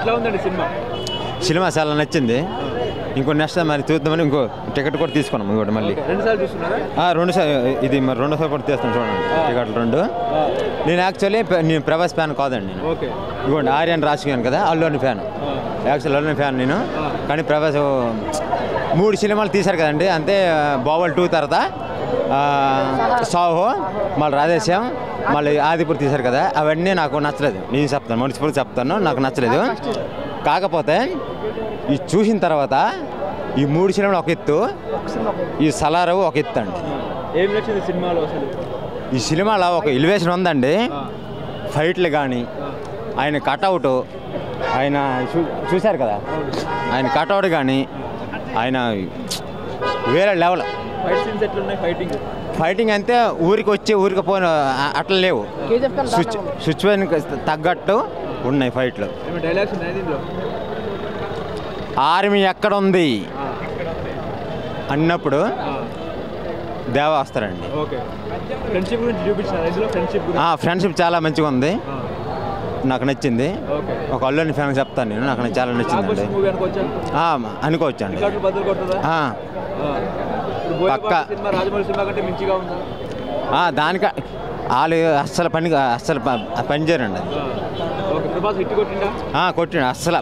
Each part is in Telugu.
ఎట్లా ఉందండి సినిమా? సినిమా చాలా నచ్చింది. ఇంకో నెక్స్ట్ మరి చూద్దామని ఇంకో టికెట్ కూడా తీసుకున్నాం. ఇంకోటి మళ్ళీ 2 సార్లు చూస్తున్నారా? 2 సార్లు. ఇది మరి 2వ సారి కూడా తీస్తాను చూడండి టికెట్లు 2. నేను యాక్చువల్లీ నేను ప్రభాస్ ఫ్యాన్ కాదండి. నేను ఇవ్వండి ఆర్యన్ రాజకీయాను కదా, అల్లుని ఫ్యాన్. యాక్చువల్ అల్లుని ఫ్యాన్ నేను. కానీ ప్రభాస్ 3 సినిమాలు తీశారు కదండి. అంతే బాహుబలి 2 తర్వాత సాహో, మళ్ళీ రాధేశ్యాం, మళ్ళీ ఆదిపుర్ తీశారు కదా. అవన్నీ నాకు నచ్చలేదు. నేను చెప్తాను, మనస్ఫూర్తిగా చెప్తాను, నాకు నచ్చలేదు. కాకపోతే ఇది చూసిన తర్వాత ఈ 3 సినిమాలు ఒక ఎత్తు, ఈ సలారు ఒక ఎత్తు అండి. ఏం నచ్చింది సినిమాలో అసలు? ఈ సినిమాలో ఒక ఎలివేషన్ ఉందండి. ఫైట్లు కానీ, ఆయన కటౌట్, ఆయన చూశారు కదా, ఆయన కటౌట్ కానీ ఆయన వేరే లెవెల్. ఫైటింగ్ అంతే ఊరికి వచ్చి ఊరికి పోయిన అట్లా లేవు. సిచ్యువేషన్ తగ్గట్టు ఉన్నాయి ఫైట్లు. ఆర్మీ ఎక్కడ ఉంది అన్నప్పుడు దేవా వస్తారండి. ఫ్రెండ్షిప్ చాలా మంచిగా ఉంది, నాకు నచ్చింది. ఒక అల్లుని ఫ్యాన్ చెప్తాను నేను, నాకు చాలా నచ్చిందండి. అనుకోవచ్చు అండి. పక్క దానిక వాళ్ళు అస్సలు పనిచేయరండి. కొట్టిండు, అస్సలు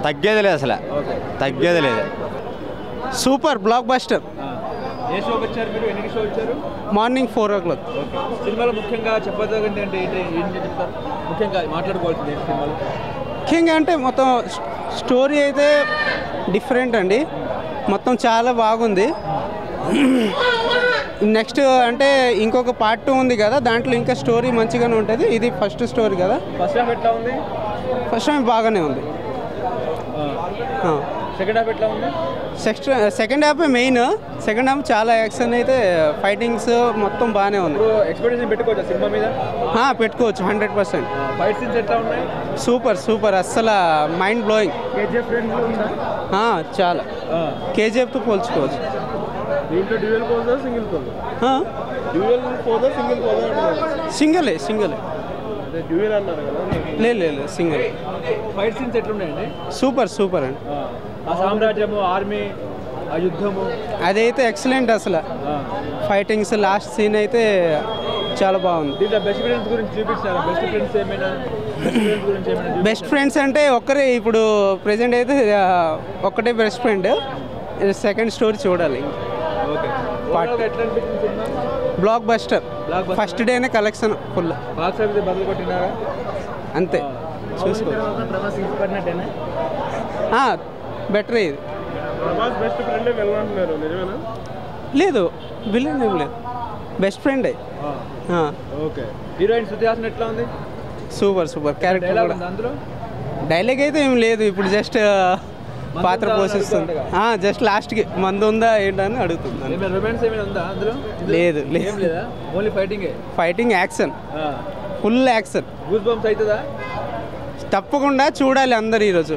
తగ్గేది లేదు, అసలు తగ్గేది లేదు. Super block buster. Morning 4 o'clock. సినిమాలో ముఖ్యంగా చెప్పదగ్గండి అంటే ఏం చెప్తారు? ముఖ్యంగా మాట్లాడుకోవాల్సింది సినిమాలో ముఖ్యంగా అంటే మొత్తం స్టోరీ అయితే డిఫరెంట్ అండి. మొత్తం చాలా బాగుంది. నెక్స్ట్ అంటే ఇంకొక పార్ట్ 2 ఉంది కదా, దాంట్లో ఇంకా స్టోరీ మంచిగానే ఉంటుంది. ఇది ఫస్ట్ స్టోరీ కదా. ఫస్ట్ హాఫ్ ఎట్లా ఉంది? ఫస్ట్ హాఫ్ బాగానే ఉంది. సెకండ్ హాఫ్ ఎట్లా ఉంది? Second half main. Second half చాలా యాక్షన్ అయితే, ఫైటింగ్స్ మొత్తం బాగానే ఉంది. ఎక్స్పెక్టేషన్ పెట్టుకోవచ్చా సినిమా మీద? పెట్టుకోవచ్చు 100%. ఫైట్ సీన్స్ ఎట్లా ఉన్నాయి? సూపర్ అస్సలు మైండ్ బ్లోయింగ్. చాలా కేజీఎఫ్తో పోల్చుకోవచ్చు. దీంట్లో డ్యూయల్ పోదా సింగిల్ పోదా? సింగిలే. డ్యూయల్ అన్నారు కదా? లేదు సింగిల్. ఫైట్ సీన్స్ ఎట్లున్నాయండి? సూపర్ అండి. ఆ సామ్రాజ్యము, ఆర్మీ, ఆ యుద్ధము అదైతే ఎక్సలెంట్. అసలు ఫైటింగ్స్ లాస్ట్ సీన్ అయితే చాలా బాగుంది. దీంట్లో బెస్ట్ ఫ్రెండ్స్ గురించి చూపించారా? బెస్ట్ ఫ్రెండ్స్ అంటే ఒక్కరే ఇప్పుడు ప్రెజెంట్ అయితే ఒక్కటే బెస్ట్ ఫ్రెండ్. సెకండ్ స్టోరీ చూడాలి. Block buster. ఫస్ట్ డేనే కలెక్షన్ ఫుల్. అంతే చూసుకో. బెటర్ ఇది. లేదు విలన్ ఏం లేదు, బెస్ట్ ఫ్రెండే. హీరోయిన్ శృతి హాసన్ ఎట్లా ఉంది? సూపర్ క్యారెక్టర్ కూడా. డైలాగ్ అయితే ఏం లేదు, ఇప్పుడు జస్ట్ పాత్ర పోషిస్తుంది. జస్ట్ లాస్ట్కి మందు ఉందా ఏంటని అడుగుతుంది. లేదు ఫైటింగ్ యాక్షన్, ఫుల్ యాక్షన్. తప్పకుండా చూడాలి అందరు ఈరోజు.